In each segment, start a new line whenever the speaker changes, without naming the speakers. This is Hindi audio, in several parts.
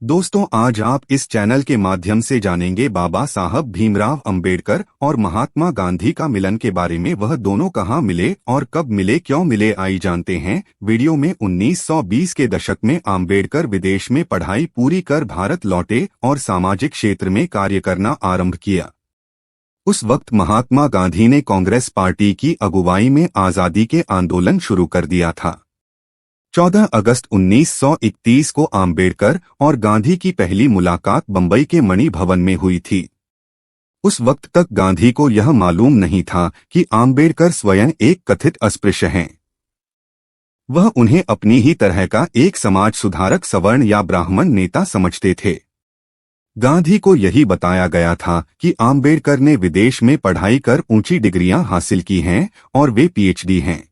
दोस्तों, आज आप इस चैनल के माध्यम से जानेंगे बाबा साहब भीमराव अंबेडकर और महात्मा गांधी का मिलन के बारे में। वह दोनों कहाँ मिले और कब मिले, क्यों मिले, आइए जानते हैं वीडियो में। 1920 के दशक में अंबेडकर विदेश में पढ़ाई पूरी कर भारत लौटे और सामाजिक क्षेत्र में कार्य करना आरंभ किया। उस वक्त महात्मा गांधी ने कांग्रेस पार्टी की अगुवाई में आजादी के आंदोलन शुरू कर दिया था। 14 अगस्त 1931 को अंबेडकर और गांधी की पहली मुलाकात बंबई के मणि भवन में हुई थी। उस वक्त तक गांधी को यह मालूम नहीं था कि अंबेडकर स्वयं एक कथित अस्पृश्य हैं। वह उन्हें अपनी ही तरह का एक समाज सुधारक, सवर्ण या ब्राह्मण नेता समझते थे। गांधी को यही बताया गया था कि अंबेडकर ने विदेश में पढ़ाई कर ऊंची डिग्रियां हासिल की हैं और वे पीएचडी हैं,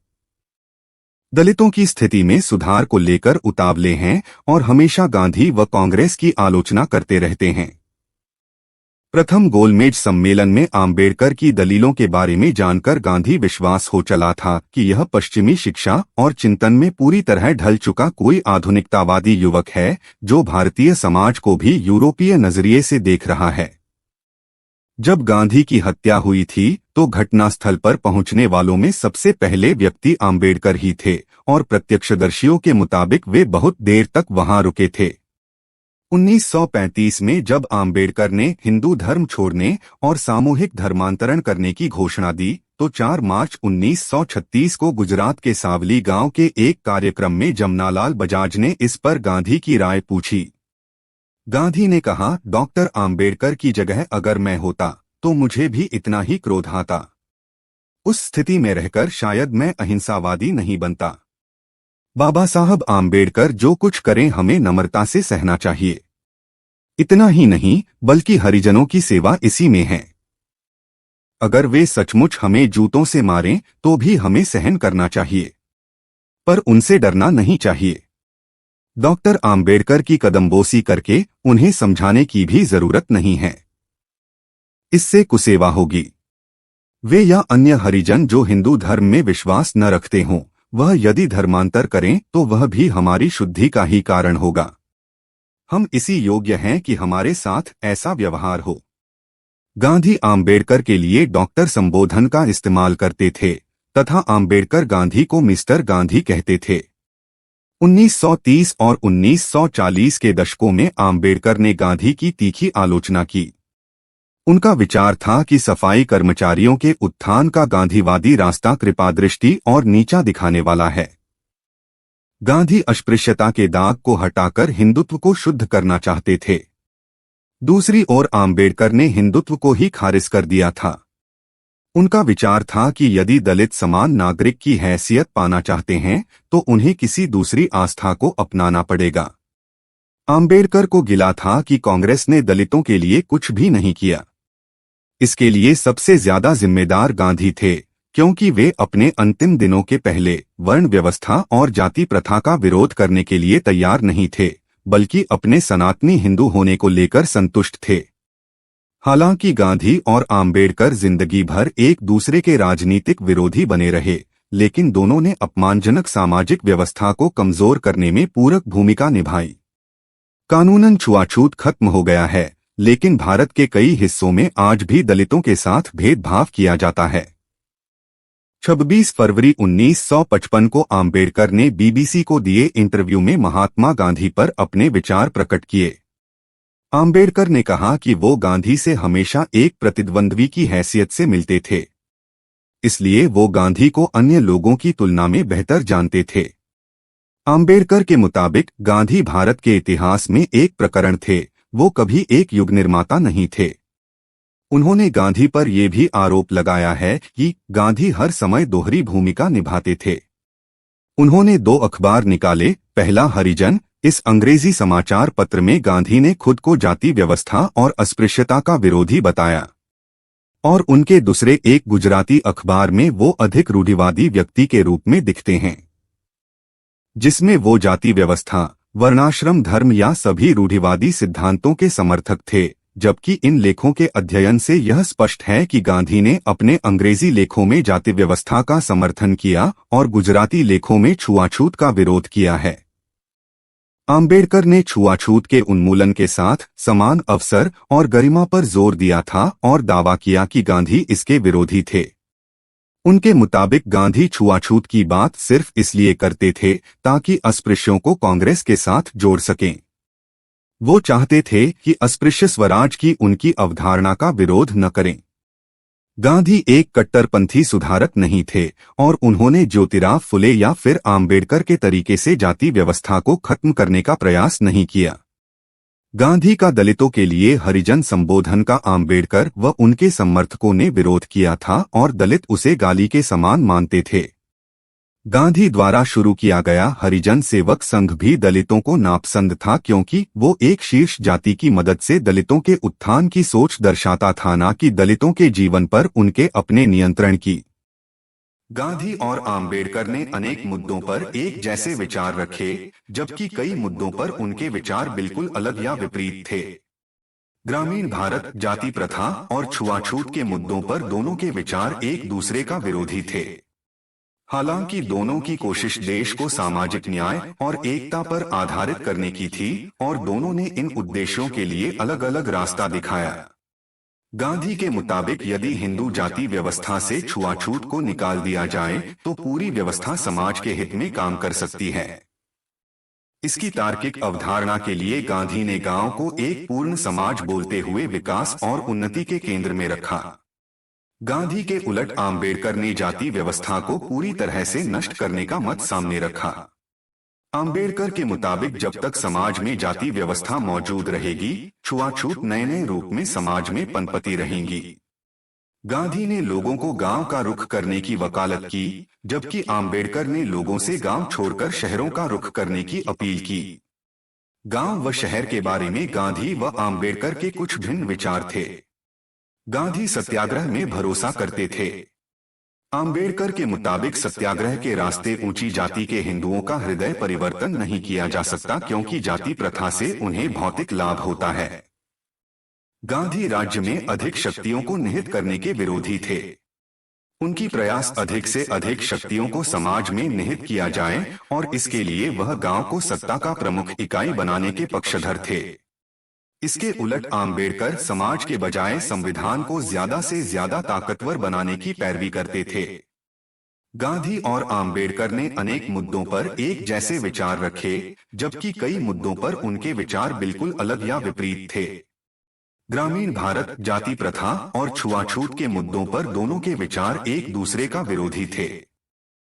दलितों की स्थिति में सुधार को लेकर उतावले हैं और हमेशा गांधी व कांग्रेस की आलोचना करते रहते हैं। प्रथम गोलमेज सम्मेलन में अंबेडकर की दलीलों के बारे में जानकर गांधी विश्वास हो चला था कि यह पश्चिमी शिक्षा और चिंतन में पूरी तरह ढल चुका कोई आधुनिकतावादी युवक है, जो भारतीय समाज को भी यूरोपीय नजरिए से देख रहा है। जब गांधी की हत्या हुई थी तो घटनास्थल पर पहुंचने वालों में सबसे पहले व्यक्ति अंबेडकर ही थे और प्रत्यक्षदर्शियों के मुताबिक वे बहुत देर तक वहां रुके थे। 1935 में जब अंबेडकर ने हिंदू धर्म छोड़ने और सामूहिक धर्मांतरण करने की घोषणा दी तो 4 मार्च 1936 को गुजरात के सावली गांव के एक कार्यक्रम में जमनालाल बजाज ने इस पर गांधी की राय पूछी। गांधी ने कहा, डॉक्टर अंबेडकर की जगह अगर मैं होता तो मुझे भी इतना ही क्रोध आता। उस स्थिति में रहकर शायद मैं अहिंसावादी नहीं बनता। बाबा साहब अंबेडकर जो कुछ करें हमें नम्रता से सहना चाहिए। इतना ही नहीं बल्कि हरिजनों की सेवा इसी में है। अगर वे सचमुच हमें जूतों से मारें तो भी हमें सहन करना चाहिए, पर उनसे डरना नहीं चाहिए। डॉक्टर अंबेडकर की कदमबोसी करके उन्हें समझाने की भी जरूरत नहीं है, इससे कुसेवा होगी। वे या अन्य हरिजन जो हिंदू धर्म में विश्वास न रखते हों, वह यदि धर्मांतर करें तो वह भी हमारी शुद्धि का ही कारण होगा। हम इसी योग्य हैं कि हमारे साथ ऐसा व्यवहार हो। गांधी अंबेडकर के लिए डॉक्टर संबोधन का इस्तेमाल करते थे तथा अंबेडकर गांधी को मिस्टर गांधी कहते थे। 1930 और 1940 के दशकों में अंबेडकर ने गांधी की तीखी आलोचना की। उनका विचार था कि सफाई कर्मचारियों के उत्थान का गांधीवादी रास्ता कृपादृष्टि और नीचा दिखाने वाला है। गांधी अस्पृश्यता के दाग को हटाकर हिंदुत्व को शुद्ध करना चाहते थे। दूसरी ओर अंबेडकर ने हिंदुत्व को ही खारिज कर दिया था। उनका विचार था कि यदि दलित समान नागरिक की हैसियत पाना चाहते हैं तो उन्हें किसी दूसरी आस्था को अपनाना पड़ेगा। अंबेडकर को गिला था कि कांग्रेस ने दलितों के लिए कुछ भी नहीं किया। इसके लिए सबसे ज्यादा जिम्मेदार गांधी थे, क्योंकि वे अपने अंतिम दिनों के पहले वर्ण व्यवस्था और जाति प्रथा का विरोध करने के लिए तैयार नहीं थे, बल्कि अपने सनातनी हिंदू होने को लेकर संतुष्ट थे। हालांकि गांधी और अंबेडकर जिंदगी भर एक दूसरे के राजनीतिक विरोधी बने रहे, लेकिन दोनों ने अपमानजनक सामाजिक व्यवस्था को कमजोर करने में पूरक भूमिका निभाई। कानूनन छुआछूत खत्म हो गया है, लेकिन भारत के कई हिस्सों में आज भी दलितों के साथ भेदभाव किया जाता है। 26 फरवरी 1955 को अंबेडकर ने बीबीसी को दिए इंटरव्यू में महात्मा गांधी पर अपने विचार प्रकट किए। अंबेडकर ने कहा कि वो गांधी से हमेशा एक प्रतिद्वंद्वी की हैसियत से मिलते थे, इसलिए वो गांधी को अन्य लोगों की तुलना में बेहतर जानते थे। अंबेडकर के मुताबिक गांधी भारत के इतिहास में एक प्रकरण थे, वो कभी एक युग निर्माता नहीं थे। उन्होंने गांधी पर यह भी आरोप लगाया है कि गांधी हर समय दोहरी भूमिका निभाते थे। उन्होंने 2 अखबार निकाले, पहला हरिजन, इस अंग्रेजी समाचार पत्र में गांधी ने खुद को जाति व्यवस्था और अस्पृश्यता का विरोधी बताया, और उनके दूसरे एक गुजराती अखबार में वो अधिक रूढ़िवादी व्यक्ति के रूप में दिखते हैं, जिसमें वो जाति व्यवस्था, वर्णाश्रम धर्म या सभी रूढ़िवादी सिद्धांतों के समर्थक थे। जबकि इन लेखों के अध्ययन से यह स्पष्ट है कि गांधी ने अपने अंग्रेजी लेखों में जाति व्यवस्था का समर्थन किया और गुजराती लेखों में छुआछूत का विरोध किया है। आम्बेडकर ने छुआछूत के उन्मूलन के साथ समान अवसर और गरिमा पर जोर दिया था और दावा किया कि गांधी इसके विरोधी थे। उनके मुताबिक गांधी छुआछूत की बात सिर्फ इसलिए करते थे ताकि अस्पृश्यों को कांग्रेस के साथ जोड़ सकें। वो चाहते थे कि अस्पृश्य स्वराज की उनकी अवधारणा का विरोध न करें। गांधी एक कट्टरपंथी सुधारक नहीं थे और उन्होंने ज्योतिराव फुले या फिर आम्बेडकर के तरीके से जाति व्यवस्था को खत्म करने का प्रयास नहीं किया। गांधी का दलितों के लिए हरिजन संबोधन का आम्बेडकर व उनके समर्थकों ने विरोध किया था और दलित उसे गाली के समान मानते थे। गांधी द्वारा शुरू किया गया हरिजन सेवक संघ भी दलितों को नापसंद था क्योंकि वो एक शीर्ष जाति की मदद से दलितों के उत्थान की सोच दर्शाता था, न कि दलितों के जीवन पर उनके अपने नियंत्रण की। गांधी और आम्बेडकर ने अनेक मुद्दों पर एक जैसे विचार रखे, जबकि कई मुद्दों पर उनके विचार बिल्कुल अलग या विपरीत थे। ग्रामीण भारत, जाति प्रथा और छुआछूत के मुद्दों पर दोनों के विचार एक दूसरे का विरोधी थे। हालांकि दोनों की कोशिश देश को सामाजिक न्याय और एकता पर आधारित करने की थी और दोनों ने इन उद्देश्यों के लिए अलग अलग रास्ता दिखाया। गांधी के मुताबिक यदि हिंदू जाति व्यवस्था से छुआछूत को निकाल दिया जाए तो पूरी व्यवस्था समाज के हित में काम कर सकती है। इसकी तार्किक अवधारणा के लिए गांधी ने गांव को एक पूर्ण समाज बोलते हुए विकास और उन्नति के केंद्र में रखा। गांधी के उलट आम्बेडकर ने जाति व्यवस्था को पूरी तरह से नष्ट करने का मत सामने रखा। आम्बेडकर के मुताबिक जब तक समाज में जाति व्यवस्था मौजूद रहेगी, छुआछूत नए नए रूप में समाज में पनपती रहेंगी। गांधी ने लोगों को गांव का रुख करने की वकालत की, जबकि आम्बेडकर ने लोगों से गांव छोड़कर शहरों का रुख करने की अपील की। गांव व शहर के बारे में गांधी व आम्बेडकर के कुछ भिन्न विचार थे। गांधी सत्याग्रह में भरोसा करते थे। आम्बेडकर के मुताबिक सत्याग्रह के रास्ते ऊंची जाति के हिंदुओं का हृदय परिवर्तन नहीं किया जा सकता क्योंकि जाति प्रथा से उन्हें भौतिक लाभ होता है। गांधी राज्य में अधिक शक्तियों को निहित करने के विरोधी थे। उनकी प्रयास अधिक से अधिक शक्तियों को समाज में निहित किया जाए और इसके लिए वह गांव को सत्ता का प्रमुख इकाई बनाने के पक्षधर थे। इसके उलट आम्बेडकर समाज के बजाय संविधान को ज्यादा से ज्यादा ताकतवर बनाने की पैरवी करते थे। गांधी और आम्बेडकर ने अनेक मुद्दों पर एक जैसे विचार रखे, जबकि कई मुद्दों पर उनके विचार बिल्कुल अलग या विपरीत थे। ग्रामीण भारत, जाति प्रथा और छुआछूत के मुद्दों पर दोनों के विचार एक दूसरे का विरोधी थे।